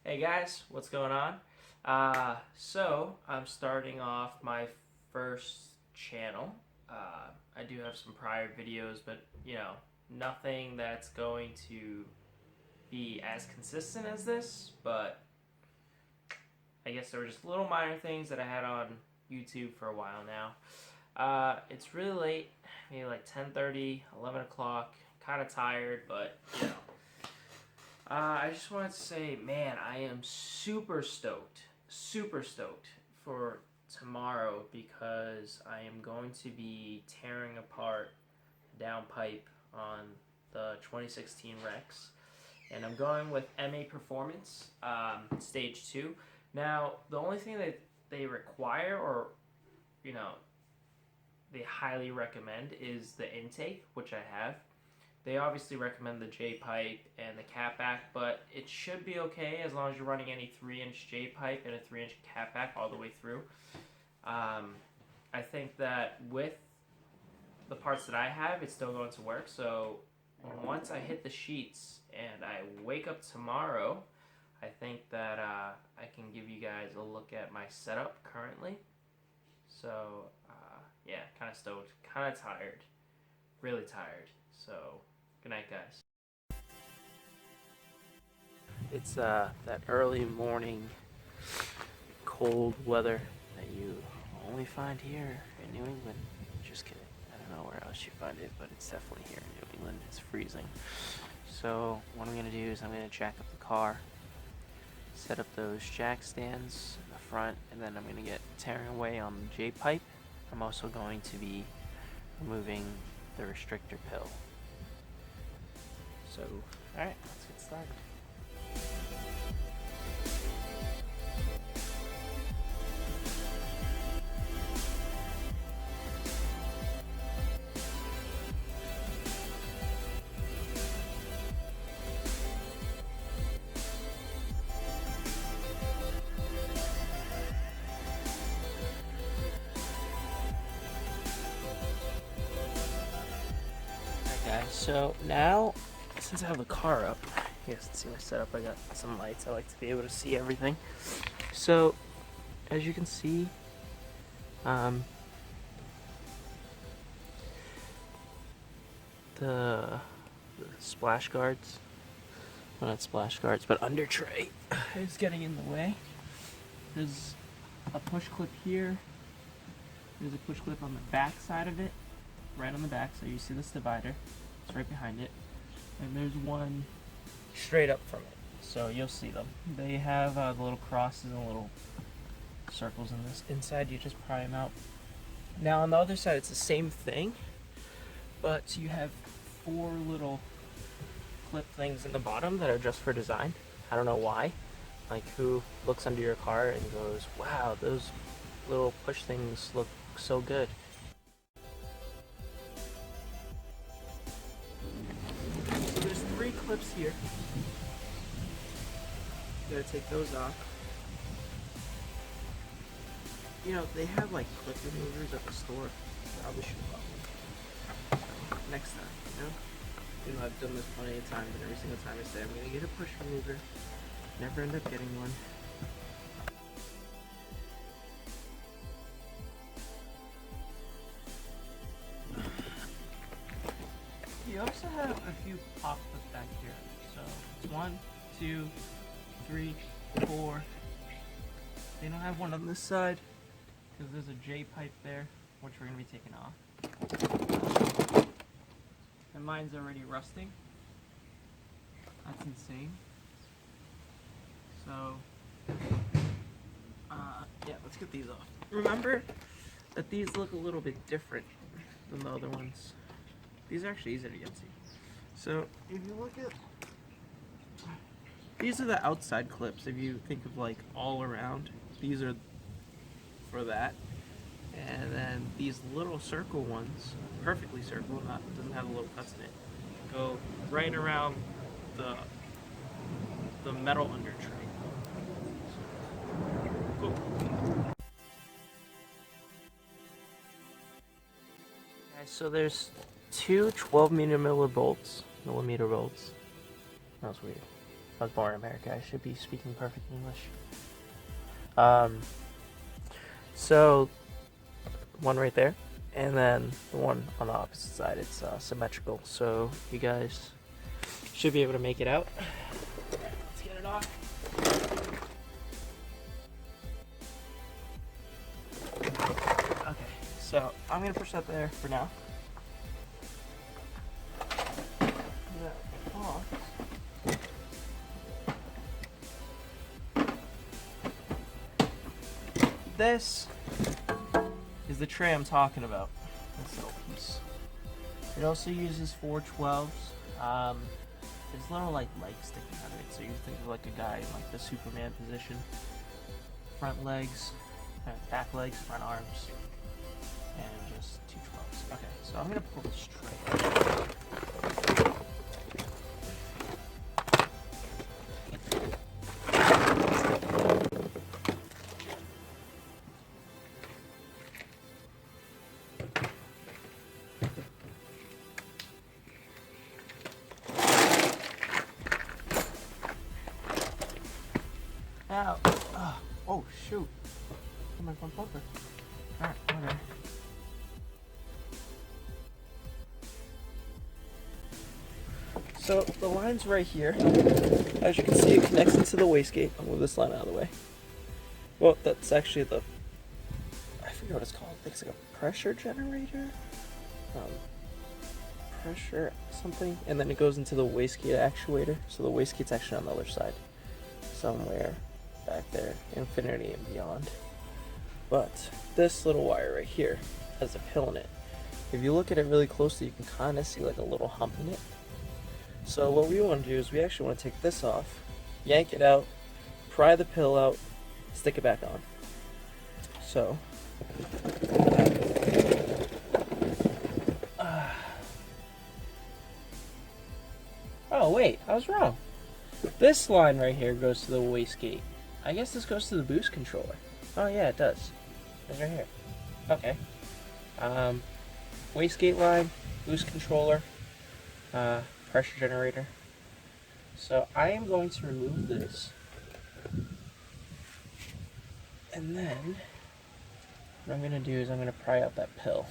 Hey guys, what's going on? So I'm starting off my first channel. I do have some prior videos, but nothing that's going to be as consistent as this. But I guess there were just little minor things that I had on YouTube for a while now. It's really late, maybe like 10:30, 11 o'clock. Kind of tired, but I just wanted to say, man, I am super stoked for tomorrow because I am going to be tearing apart downpipe on the 2016 Rex, and I'm going with MA Performance Stage 2. Now, the only thing that they require, or you know, they highly recommend, is the intake, which I have. They obviously recommend the J-pipe and the catback, but it should be okay as long as you're running any 3-inch J-pipe and a 3-inch catback all the way through. I think that with the parts that I have, it's still going to work. So once I hit the sheets and I wake up tomorrow, I think that I can give you guys a look at my setup currently. So yeah, kind of stoked, kind of tired, really tired. So good night, guys. It's that early morning cold weather that you only find here in New England. Just kidding. I don't know where else you find it, but it's definitely here in New England. It's freezing. So what I'm going to do is I'm going to jack up the car, set up those jack stands in the front, and then I'm going to get tearing away on the J-pipe. I'm also going to be removing the restrictor pill. So, alright, let's get started. Alright guys, so now, since I have the car up, you guys can see my setup. I got some lights. I like to be able to see everything. So, as you can see, the splash guards, well, not splash guards, but under tray is getting in the way. There's a push clip here. There's a push clip on the back side of it, right on the back. So you see this divider. It's right behind it. And there's one straight up from it. So you'll see them. They have the little crosses and little circles in this. Inside, you just pry them out. Now on the other side, it's the same thing, but you have 4 little clip things in the bottom that are just for design. I don't know why. Like, who looks under your car and goes, wow, those little push things look so good. So there's 3 clips here. You gotta take those off. You know, they have like clip removers at the store. Probably should have bought one. Next time, you know, I've done this plenty of times, and every single time I say I'm gonna get a push remover, never end up getting one. You also have a few pop clips back here. So it's 1, 2, 3, 4. They don't have one on this side because there's a J-pipe there, which we're gonna be taking off. And mine's already rusting. That's insane. So, yeah, let's get these off. Remember that these look a little bit different than the other ones. These are actually easier to get to. So, if you look at, these are the outside clips. If you think of like all around, these are for that. And then these little circle ones, perfectly circle, doesn't have the little cuts in it, go right around the metal under tray. Cool. Okay, so there's 2 12 millimeter bolts. That was weird. I was born in America. I should be speaking perfect English. So one right there, and then the one on the opposite side, it's symmetrical, so you guys should be able to make it out. Let's get it off. Okay, so I'm gonna push that there for now. This is the tray I'm talking about. This little piece. It also uses 412s. There's little like legs sticking out of it, so you think of like a guy in like the Superman position. Front legs, back legs, front arms, and just 212s. Okay, so I'm gonna pull this tray. Ow. Oh, shoot. Oh, my front bumper. Alright, okay. So, the line's right here. As you can see, it connects into the wastegate. I'll move this line out of the way. Well, that's actually the... I forget what it's called. I think it's like a pressure generator? Pressure something. And then it goes into the wastegate actuator. So the wastegate's actually on the other side. Somewhere back there, infinity and beyond. But this little wire right here has a pill in it. If you look at it really closely, you can kind of see like a little hump in it. So what we want to do is we actually want to take this off, yank it out, pry the pill out, stick it back on. So oh wait, I was wrong. This line right here goes to the wastegate. I guess this goes to the boost controller. Oh yeah, it does. It's right here. Okay. Wastegate line, boost controller, pressure generator. So I am going to remove this. And then what I'm going to do is I'm going to pry out that pill.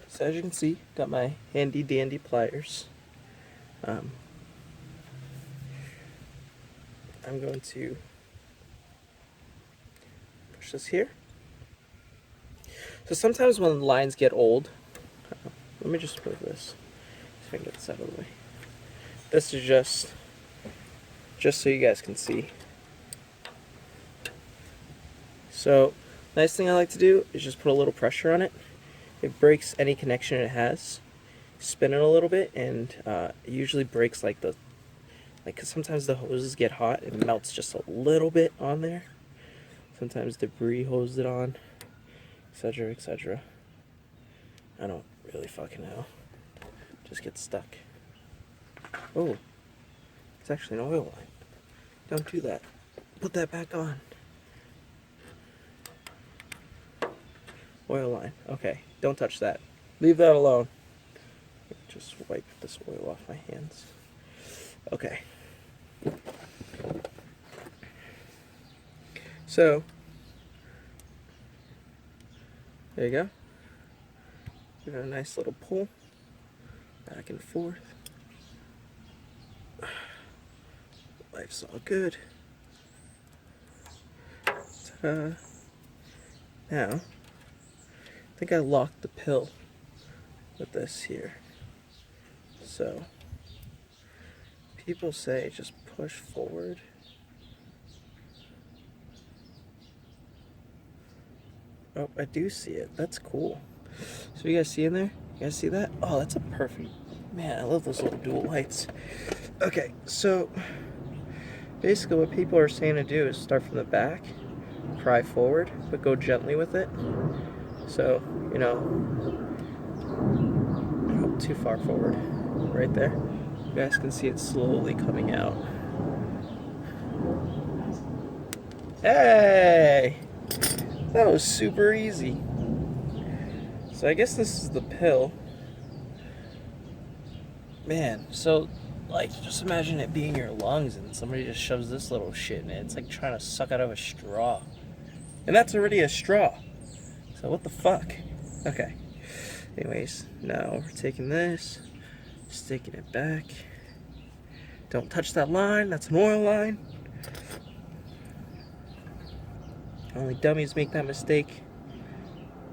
So as you can see, got my handy dandy pliers. I'm going to push this here. So sometimes when lines get old, let me just move this so I can get this out of the way. This is just so you guys can see. So nice thing I like to do is just put a little pressure on it. It breaks any connection it has. Spin it a little bit, and it usually breaks like cause sometimes the hoses get hot and melts just a little bit on there. Sometimes debris hoses it on, etc., etc. I don't really fucking know. Just gets stuck. Oh, it's actually an oil line. Don't do that. Put that back on. Oil line. Okay, don't touch that. Leave that alone. Just wipe this oil off my hands. Okay. So, there you go. Give it a nice little pull. Back and forth. Life's all good. Ta-da. Now, I think I locked the pill with this here. So, people say just push forward. Oh, I do see it. That's cool. So you guys see in there? You guys see that? Oh, that's a perfect Man, I love those little dual lights. Okay, so basically what people are saying to do is start from the back, pry forward, but go gently with it. So, you know, not too far forward. Right there. You guys can see it slowly coming out. Hey! That was super easy. So I guess this is the pill. Man, so like just imagine it being your lungs and somebody just shoves this little shit in it. It's like trying to suck out of a straw. And that's already a straw. So what the fuck? Okay. Anyways, now we're taking this, sticking it back. Don't touch that line, that's an oil line. Only dummies make that mistake.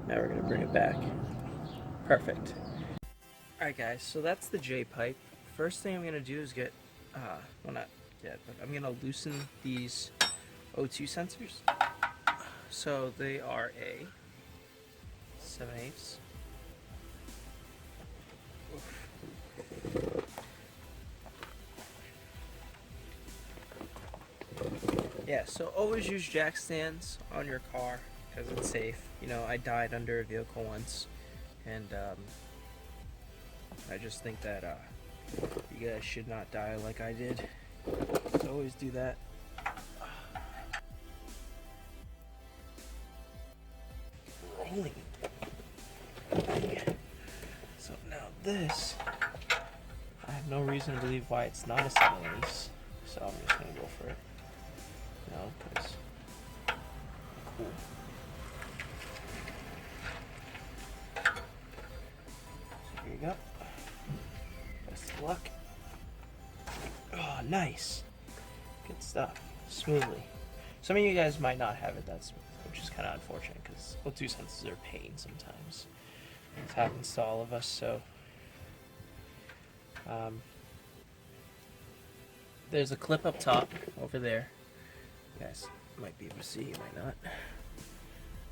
Now we're gonna bring it back. Perfect. Alright guys, so that's the J pipe. First thing I'm gonna do is get, well not yet, but I'm gonna loosen these O2 sensors. So they are a 7/8. Yeah, so always use jack stands on your car because it's safe. You know, I died under a vehicle once, and I just think that you guys should not die like I did. So always do that. Rolling. So now this, I have no reason to believe why it's not a 7/8, so I'm just gonna go for it. No, because cool. So here you go. Best of luck. Oh, nice. Good stuff. Smoothly. Some of you guys might not have it that smooth, which is kind of unfortunate because O2 sensors are a pain sometimes. It happens to all of us, so there's a clip up top over there. You guys might be able to see, you might not.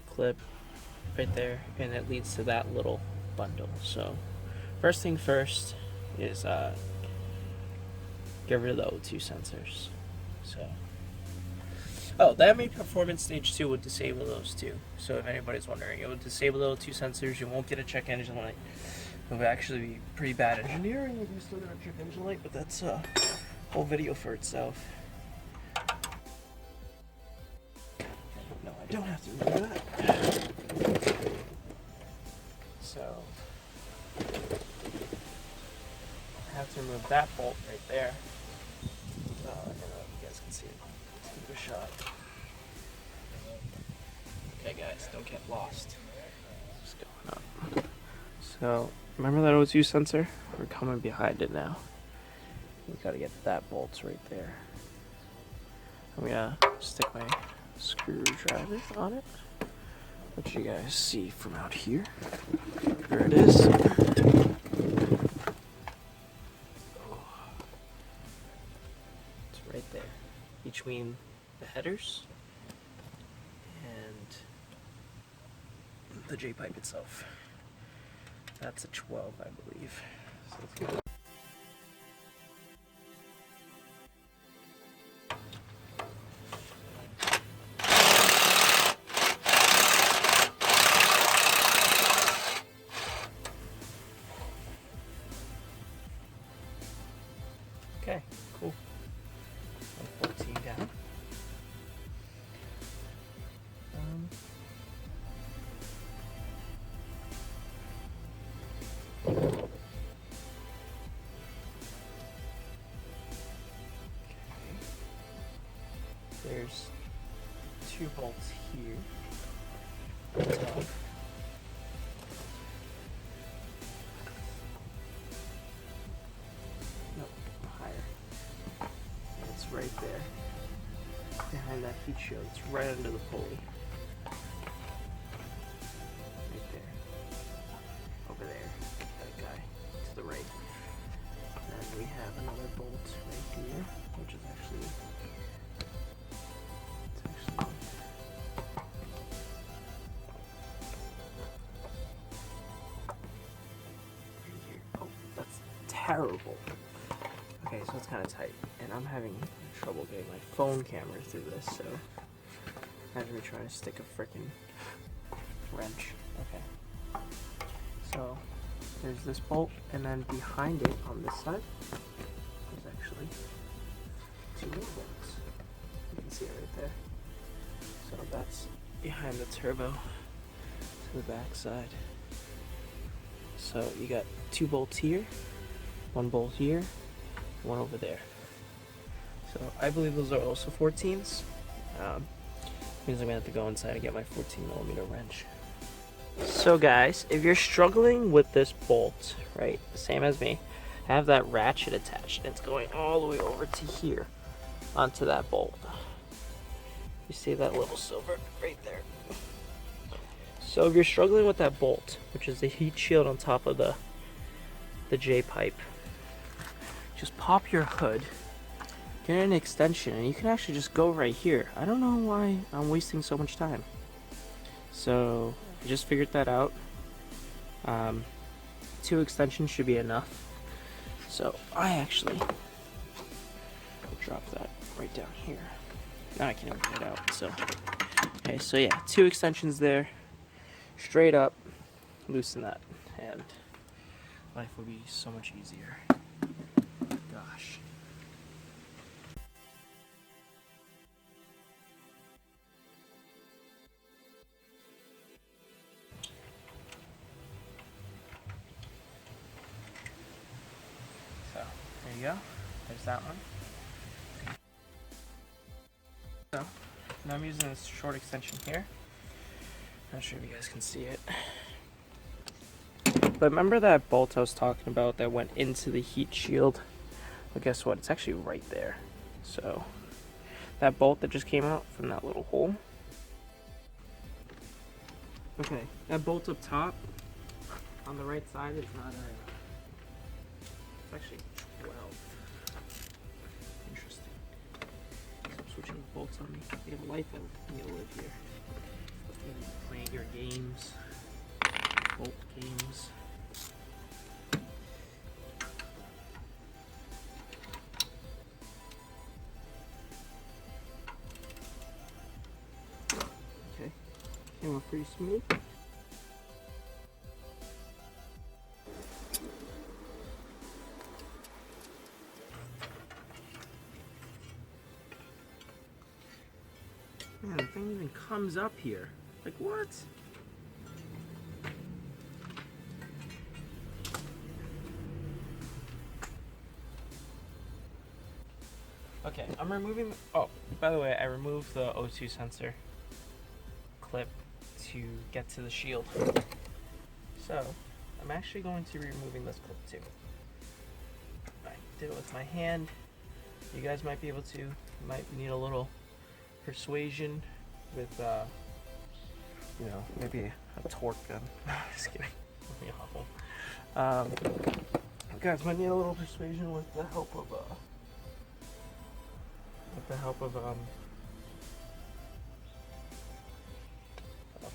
Clip right there, and it leads to that little bundle. So first thing first is get rid of the O2 sensors. So that made performance stage 2 would disable those too. So if anybody's wondering, it would disable the O2 sensors. You won't get a check engine light. It would actually be pretty bad engineering if you still got a check engine light, but that's a whole video for itself. No, I don't have to remove that. So I have to remove that bolt right there. I don't know if you guys can see it. Let's give it a shot. Okay guys, don't get lost. Just going up. So remember that O2 sensor? We're coming behind it now. We gotta get that bolt right there. I'm gonna stick my screwdriver on it. Let you guys see from out here. There it is. It's right there, between the headers and the J pipe itself. That's a 12, I believe. So let's go. Okay, cool. 114 down. There's 2 bolts here. Top. No, higher. And it's right there. Behind that heat shield. It's right under the pulley. Right there. Over there. That guy. To the right. And then we have another bolt right here, which is actually terrible. Okay, so it's kind of tight, and I'm having trouble getting my phone camera through this, so imagine me trying to stick a freaking wrench. Okay, so there's this bolt, and then behind it on this side there's actually two more bolts. You can see it right there. So that's behind the turbo to the back side. So you got two bolts here, one bolt here, one over there. So I believe those are also 14s. Means I'm gonna have to go inside and get my 14mm wrench. So guys, if you're struggling with this bolt, right, same as me, I have that ratchet attached. It's going all the way over to here, onto that bolt. You see that little silver right there. So if you're struggling with that bolt, which is the heat shield on top of the J-pipe, just pop your hood, get an extension, and you can actually just go right here. I don't know why I'm wasting so much time. So I just figured that out. 2 extensions should be enough. So I actually dropped that right down here. Now I can even get it out. So okay, so yeah, 2 extensions there. Straight up, loosen that, and life will be so much easier. Gosh. So, there you go. There's that one. So, now I'm using this short extension here. Not sure if you guys can see it. But remember that bolt I was talking about that went into the heat shield? Well, guess what? It's actually right there. So, that bolt that just came out from that little hole. Okay, that bolt up top on the right side is not a... It's actually 12. Interesting. So I'm switching the bolts on me. You have a life and you live here. Playing your games, bolt games. Okay, came out pretty smooth. Man, the thing even comes up here. Like, what? Okay, I'm removing... Oh, by the way, I removed the O2 sensor clip to get to the shield. So, I'm actually going to be removing this clip too. I did it with my hand. You guys might be able to. You might need a little persuasion with, you know, maybe a torque gun. Just kidding. You guys might need a little persuasion with the help of, a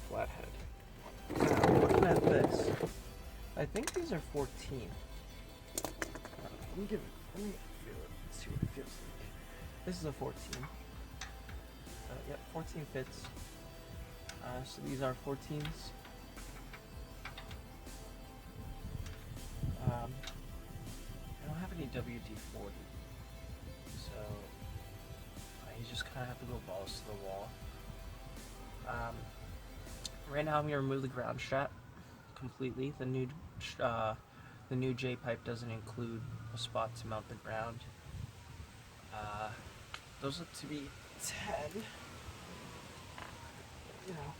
flathead. Now, looking at this, I think these are 14. Let me feel it. Let's see what it feels like. This is a 14. Yep, 14 fits. So these are 14s. I don't have any WD-40, so you just kind of have to go balls to the wall. Right now I'm going to remove the ground strap completely. The new J-pipe doesn't include a spot to mount the ground. Those look to be 10. You know.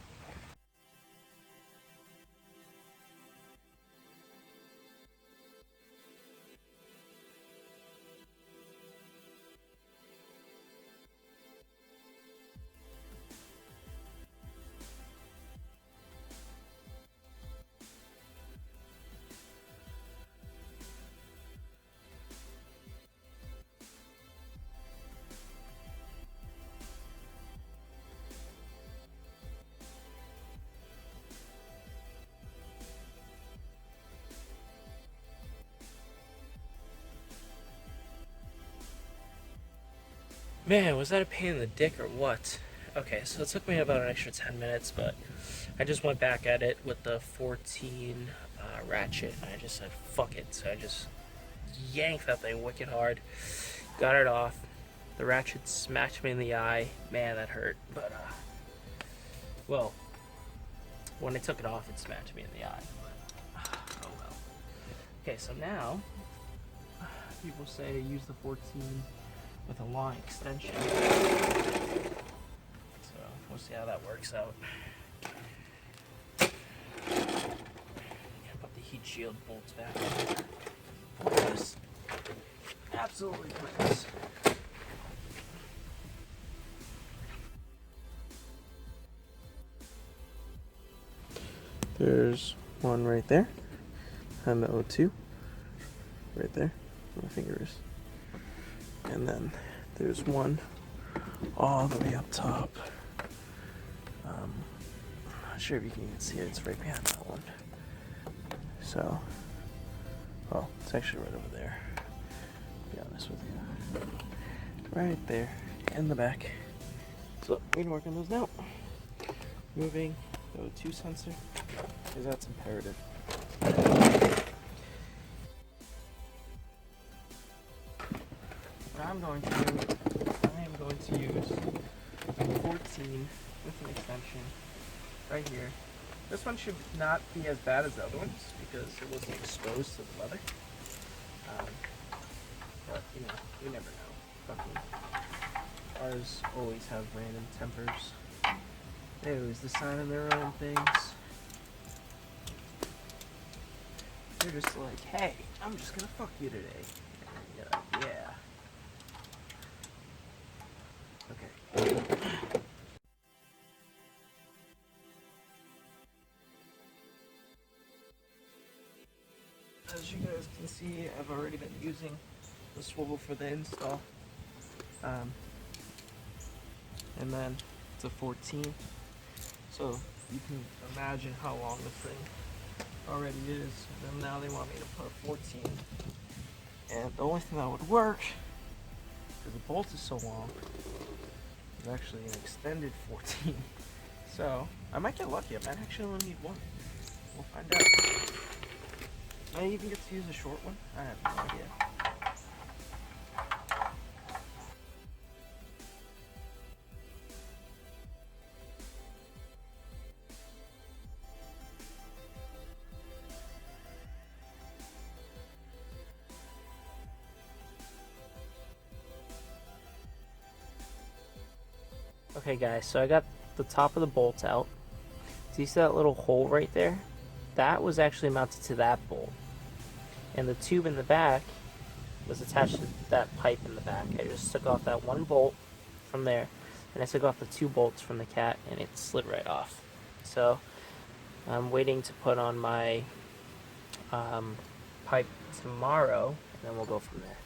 Man, was that a pain in the dick or what? Okay, so it took me about an extra 10 minutes, but I just went back at it with the 14 ratchet, and I just said, fuck it. So I just yanked that thing wicked hard, got it off. The ratchet smacked me in the eye. Man, that hurt. But, well, when I took it off, it smacked me in the eye. But, oh well. Okay, so now, people say use the 14 with a long extension. So we'll see how that works out. Put the heat shield bolts back on. This absolutely pointless. There's one right there, and the O2 right there. My fingers. And then there's one all the way up top. I'm not sure if you can even see it, it's right behind that one. So, well, it's actually right over there, to be honest with you. Right there, in the back. So, we can work on those now. Moving the O2 sensor, because that's imperative. What I'm going to do, I am going to use a 14 with an extension right here. This one should not be as bad as the other ones because it wasn't exposed to the leather. But you know, you never know. Fucking ours always have random tempers. They always decide on their own things. They're just like, hey, I'm just gonna fuck you today. And you're like, yeah. Okay. As you guys can see, I've already been using the swivel for the install. And then it's a 14. So you can imagine how long this thing already is. And now they want me to put a 14. And the only thing that would work, because the bolt is so long, is actually an extended 14. So I might get lucky. I might actually only need one. We'll find out. I even get to use a short one. I have no idea. Okay guys, so I got the top of the bolt out. Do you see that little hole right there? That was actually mounted to that bolt. And the tube in the back was attached to that pipe in the back. I just took off that one bolt from there, and I took off the 2 bolts from the cat, and it slid right off. So I'm waiting to put on my pipe tomorrow, and then we'll go from there.